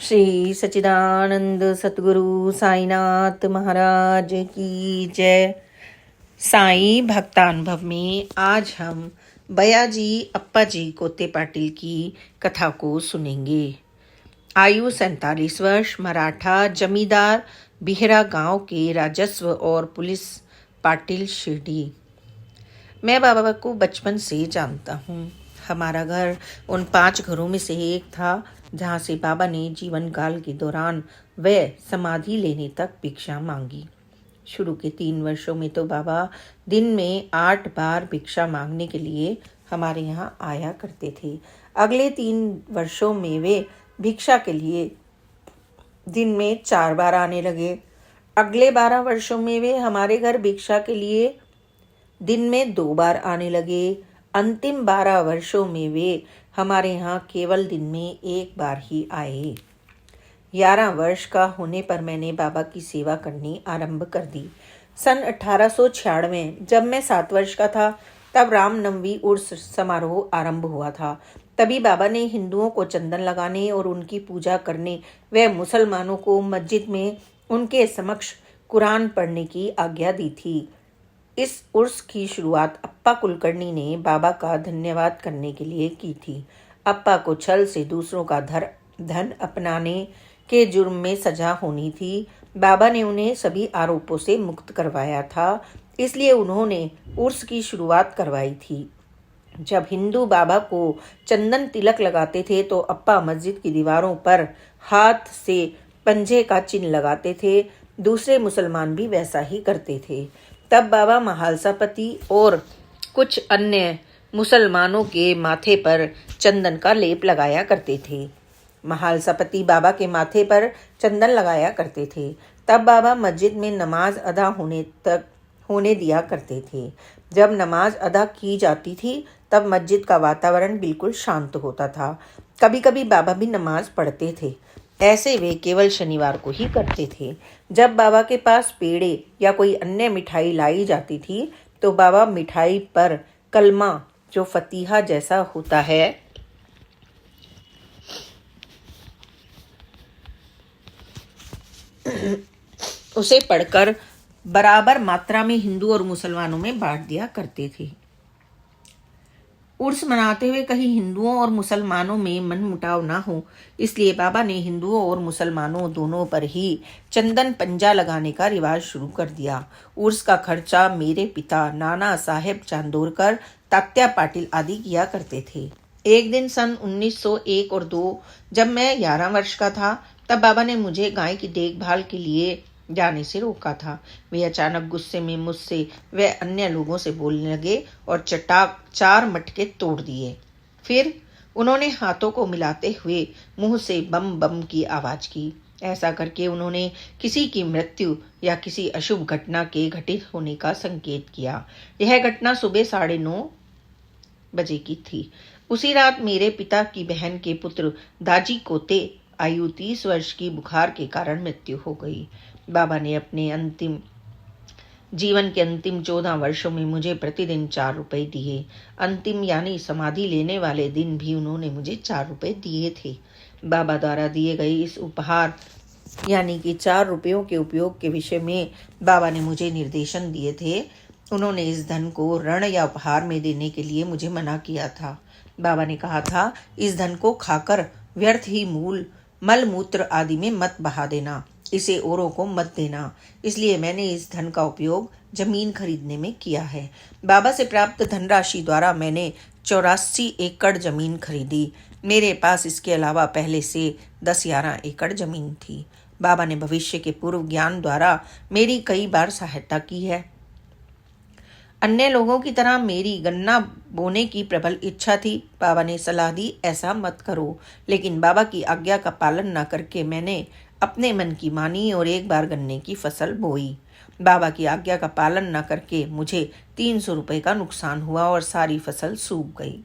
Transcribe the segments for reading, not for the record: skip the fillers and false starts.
श्री सच्चिदानंद सतगुरु साईनाथ महाराज की जय। साईं भक्तानुभव में आज हम बयाजी अप्पा जी कोते पाटिल की कथा को सुनेंगे। आयु 47 वर्ष, मराठा जमींदार, बिहरा गांव के राजस्व और पुलिस पाटिल शिरडी। मैं बाबा को बचपन से जानता हूँ। हमारा घर उन 5 घरों में से एक था जहाँ से बाबा ने जीवन काल के दौरान व समाधि लेने तक भिक्षा मांगी। शुरू के 3 वर्षों में तो बाबा दिन में 8 बार भिक्षा मांगने के लिए हमारे यहाँ आया करते थे। अगले 3 वर्षों में वे भिक्षा के लिए दिन में 4 बार आने लगे। अगले 12 वर्षों में वे हमारे घर भिक्षा के लिए दिन में 2 बार आने लगे। अंतिम 12 वर्षों में वे हमारे यहाँ केवल दिन में 1 बार ही आए। 11 वर्ष का होने पर मैंने बाबा की सेवा करनी आरंभ कर दी। सन 1896 जब मैं 7 वर्ष का था तब रामनवमी उर्स समारोह आरंभ हुआ था। तभी बाबा ने हिंदुओं को चंदन लगाने और उनकी पूजा करने व मुसलमानों को मस्जिद में उनके समक्ष कुरान पढ़ने की आज्ञा दी थी। इस उर्स की शुरुआत अप्पा कुलकर्णी ने बाबा का धन्यवाद करने के लिए की थी। अप्पा को छल से दूसरों का धन अपनाने के जुर्म में सजा होनी थी। बाबा ने उन्हें सभी आरोपों से मुक्त करवाया था, इसलिए उन्होंने उर्स की शुरुआत करवाई थी। जब हिंदू बाबा को चंदन तिलक लगाते थे तो अप्पा मस्जिद की दीवारों पर हाथ से पंजे का चिन्ह लगाते थे। दूसरे मुसलमान भी वैसा ही करते थे। तब बाबा महालसापति और कुछ अन्य मुसलमानों के माथे पर चंदन का लेप लगाया करते थे। महालसापति बाबा के माथे पर चंदन लगाया करते थे। तब बाबा मस्जिद में नमाज अदा होने दिया करते थे। जब नमाज अदा की जाती थी तब मस्जिद का वातावरण बिल्कुल शांत होता था। कभी कभी बाबा भी नमाज पढ़ते थे। ऐसे वे केवल शनिवार को ही करते थे। जब बाबा के पास पेड़े या कोई अन्य मिठाई लाई जाती थी तो बाबा मिठाई पर कलमा, जो फतीहा जैसा होता है, उसे पढ़कर बराबर मात्रा में हिंदू और मुसलमानों में बांट दिया करते थे। उर्स मनाते हुए कहीं हिंदुओं और मुसलमानों में मनमुटाव ना हो, इसलिए बाबा ने हिंदुओं और मुसलमानों दोनों पर ही चंदन पंजा लगाने का रिवाज शुरू कर दिया। उर्स का खर्चा मेरे पिता नाना साहेब चांदोरकर, तात्या पाटिल आदि किया करते थे। एक दिन सन 1901 और 2 जब मैं 11 वर्ष का था तब बाबा ने मुझे गाय की देखभाल के लिए जाने से रोका था। वे अचानक गुस्से में मुझसे व अन्य लोगों से बोलने लगे और चटाक 4 मटके तोड़ दिए। फिर उन्होंने हाथों को मिलाते हुए मुंह से बम बम की आवाज की। ऐसा करके उन्होंने किसी की मृत्यु या किसी अशुभ घटना के घटित होने का संकेत किया। यह घटना सुबह 9:30 बजे की थी। उसी रात मेरे पिता की बहन के पुत्र दाजी कोते आयु 30 वर्ष की बुखार के कारण मृत्यु हो गई। बाबा ने अपने जीवन के अंतिम 14 वर्षों में मुझे प्रतिदिन 4 रुपए दिए। अंतिम यानी समाधि लेने वाले दिन भी उन्होंने मुझे 4 रुपए दिए थे। बाबा द्वारा दिए गए इस उपहार यानी कि 4 रुपयों के उपयोग के विषय में बाबा ने मुझे निर्देशन दिए थे। उन्होंने इस धन को ऋण या उपहार में देने के लिए मुझे मना किया था। बाबा ने कहा था, इस धन को खाकर व्यर्थ ही मल मूत्र आदि में मत बहा देना, इसे औरों को मत देना। इसलिए मैंने इस धन का उपयोग जमीन खरीदने में किया है। बाबा से प्राप्त धनराशि द्वारा मैंने 84 एकड़ जमीन खरीदी। मेरे पास इसके अलावा पहले से 10-11 एकड़ जमीन थी। बाबा ने भविष्य के पूर्व ज्ञान द्वारा मेरी कई बार सहायता की है। अन्य लोगों की तरह मेरी गन्ना बोने की प्रबल इच्छा थी। बाबा ने सलाह दी, ऐसा मत करो। लेकिन बाबा की आज्ञा का पालन न करके मैंने अपने मन की मानी और एक बार गन्ने की फसल बोई। बाबा की आज्ञा का पालन न करके मुझे 300 रुपए का नुकसान हुआ और सारी फसल सूख गई।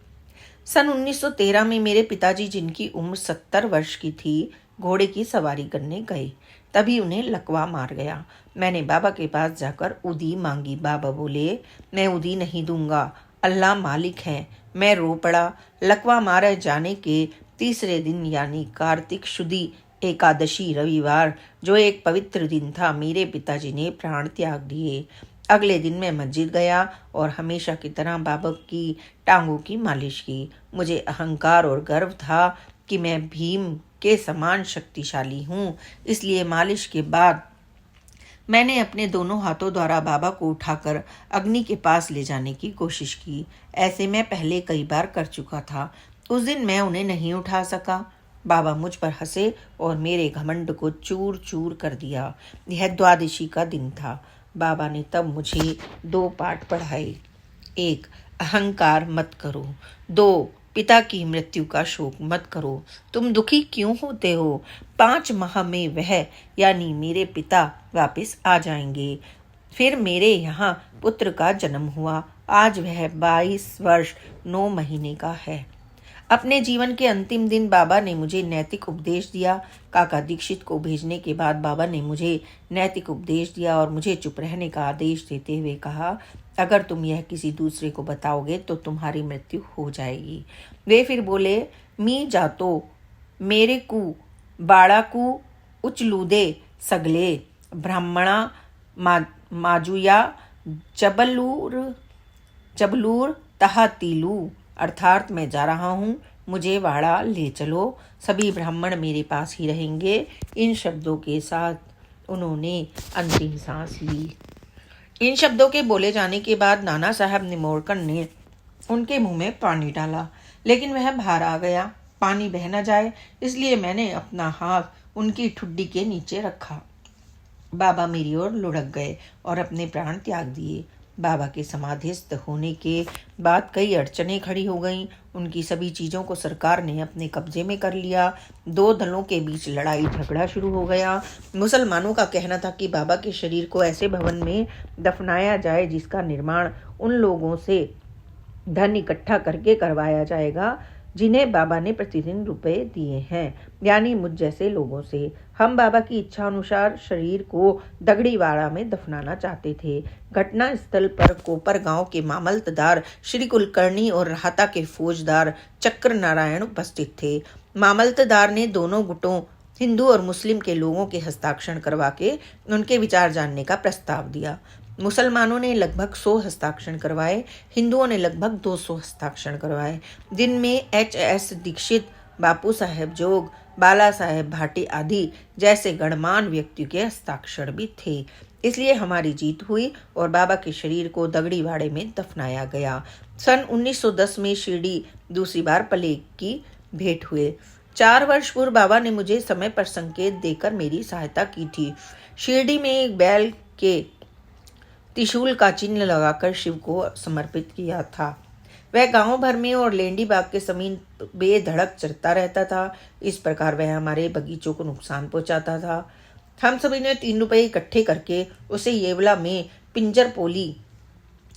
सन 1913 में मेरे पिताजी, जिनकी उम्र 70 वर्ष की थी, घोड़े की सवारी करने गए। तभी उन्हें लकवा मार गया। मैंने बाबा के पास जाकर उदी मांगी। बाबा बोले, मैं उदी नहीं दूंगा, अल्लाह मालिक है। मैं रो पड़ा। लकवा मारे जाने के तीसरे दिन यानी कार्तिक शुदी एकादशी रविवार, जो एक पवित्र दिन था, मेरे पिताजी ने प्राण त्याग दिए। अगले दिन मैं मस्जिद गया और हमेशा की तरह बाबा की टांगों की मालिश की। मुझे अहंकार और गर्व था कि मैं भीम के समान शक्तिशाली हूँ, इसलिए मालिश के बाद मैंने अपने दोनों हाथों द्वारा बाबा को उठाकर अग्नि के पास ले जाने की कोशिश की। ऐसे मैं पहले कई बार कर चुका था। उस दिन मैं उन्हें नहीं उठा सका। बाबा मुझ पर हंसे और मेरे घमंड को चूर चूर कर दिया। यह द्वादशी का दिन था। बाबा ने तब मुझे 2 पाठ पढ़ाए। 1. अहंकार मत करो। 2. पिता की मृत्यु का शोक मत करो। तुम दुखी क्यों होते हो? 5 माह में वह यानी मेरे पिता वापस आ जाएंगे। फिर मेरे यहाँ पुत्र का जन्म हुआ। आज वह 22 वर्ष 9 महीने का है। अपने जीवन के अंतिम दिन बाबा ने मुझे नैतिक उपदेश दिया। काका दीक्षित को भेजने के बाद बाबा ने मुझे नैतिक उपदेश दिया और मुझे चुप रहने का आदेश देते हुए कहा, अगर तुम यह किसी दूसरे को बताओगे तो तुम्हारी मृत्यु हो जाएगी। वे फिर बोले, मी जातो मेरे कु बाड़ाकू उचलूदे सगले ब्राह्मणा माजुया जबलूर तहातीलू, अर्थात मैं जा रहा हूँ, मुझे वाड़ा ले चलो, सभी ब्राह्मण मेरे पास ही रहेंगे। इन शब्दों के साथ उन्होंने अंतिम सांस ली। इन शब्दों के बोले जाने के बाद नाना साहब निमोड़कर ने उनके मुंह में पानी डाला, लेकिन वह बाहर आ गया। पानी बह न जाए इसलिए मैंने अपना हाथ उनकी ठुड्डी के नीचे रखा। बाबा मेरी ओर लुढ़क गए और अपने प्राण त्याग दिए। बाबा के समाधिस्थ होने के बाद कई अड़चनें खड़ी हो गईं। उनकी सभी चीज़ों को सरकार ने अपने कब्जे में कर लिया। 2 दलों के बीच लड़ाई झगड़ा शुरू हो गया। मुसलमानों का कहना था कि बाबा के शरीर को ऐसे भवन में दफनाया जाए जिसका निर्माण उन लोगों से धन इकट्ठा करके करवाया जाएगा जिन्हें बाबा ने प्रतिदिन रुपए दिए हैं, यानी मुझ जैसे लोगों से। हम बाबा की इच्छा अनुसार शरीर को दगड़ीवाड़ा में दफनाना चाहते थे। घटना स्थल पर कोपर गांव के मामलतदार श्री कुलकर्णी और राहता के फौजदार चक्र नारायण उपस्थित थे। मामलतदार ने दोनों गुटों हिंदू और मुस्लिम के लोगों के हस्ताक्षर करवा के उनके विचार जानने का प्रस्ताव दिया। मुसलमानों ने लगभग 100 हस्ताक्षर करवाए, हिंदुओं ने लगभग 200 हस्ताक्षर करवाए, जिनमें HS दीक्षित, बापू साहेब जोग, बाला साहेब भाटी आदि जैसे गणमान्य व्यक्तियों के हस्ताक्षर भी थे। इसलिए हमारी जीत हुई और बाबा के शरीर को दगड़ीवाड़े में दफनाया गया। सन 1910 में शिरडी दूसरी बार प्लेग की भेंट हुए। 4 वर्ष पूर्व बाबा ने मुझे समय पर संकेत देकर मेरी सहायता की थी। शिरडी में एक बैल के त्रिशूल का चिन्ह लगाकर शिव को समर्पित किया था। वह गांव भर में और लेंडी बाग के समीप बेधड़क चरता रहता था। इस प्रकार वह हमारे बगीचों को नुकसान पहुंचाता था। हम सभी ने 3 रुपए इकट्ठे करके उसे येवला में पिंजर पोली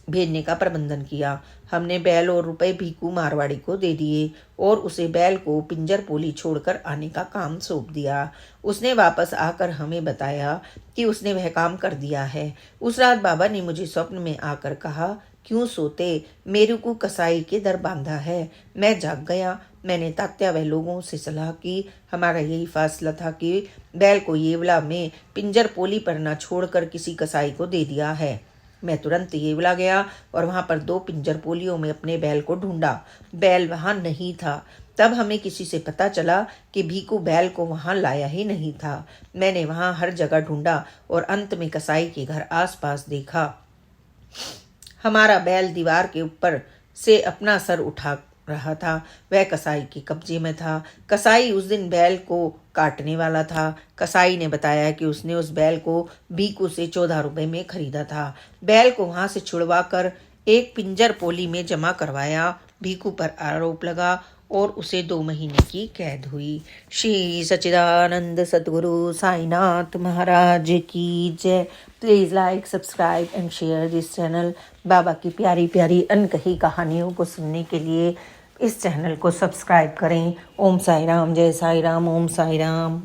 भेजने का प्रबंधन किया। हमने बैल और रुपए भीकू मारवाड़ी को दे दिए और उसे बैल को पिंजर पोली छोड़कर आने का काम सौंप दिया। उसने वापस आकर हमें बताया कि उसने वह काम कर दिया है। उस रात बाबा ने मुझे स्वप्न में आकर कहा, क्यों सोते, मेरे को कसाई के दर बांधा है। मैं जाग गया। मैंने तात्या व लोगों से सलाह की। हमारा यही फैसला था कि बैल को येवला में पिंजर पोली पर न छोड़कर किसी कसाई को दे दिया है। मैं तुरंत येवला गया और वहां पर 2 पिंजर पोलियों में अपने बैल को ढूंढा। बैल वहां नहीं था। तब हमें किसी से पता चला कि भीकू बैल को वहां लाया ही नहीं था। मैंने वहां हर जगह ढूंढा और अंत में कसाई के घर आसपास देखा। हमारा बैल दीवार के ऊपर से अपना सर उठा रहा था। वह कसाई के कब्जे में था। कसाई उस दिन बैल को काटने वाला था। कसाई ने बताया कि उसने उस बैल को भीकू से 14 रुपए में खरीदा था। बैल को वहां से छुड़वा कर एक पिंजर पोली में जमा करवाया। भीकू पर आरोप लगा और उसे 2 महीने की कैद हुई। श्री सच्चिदानंद सतगुरु साईनाथ महाराज की जय। Please like, subscribe and share this channel. बाबा की प्यारी प्यारी अनकही कहानियों को सुनने के लिए इस चैनल को सब्सक्राइब करें। ओम साई राम, जय साई राम, ओम साई राम।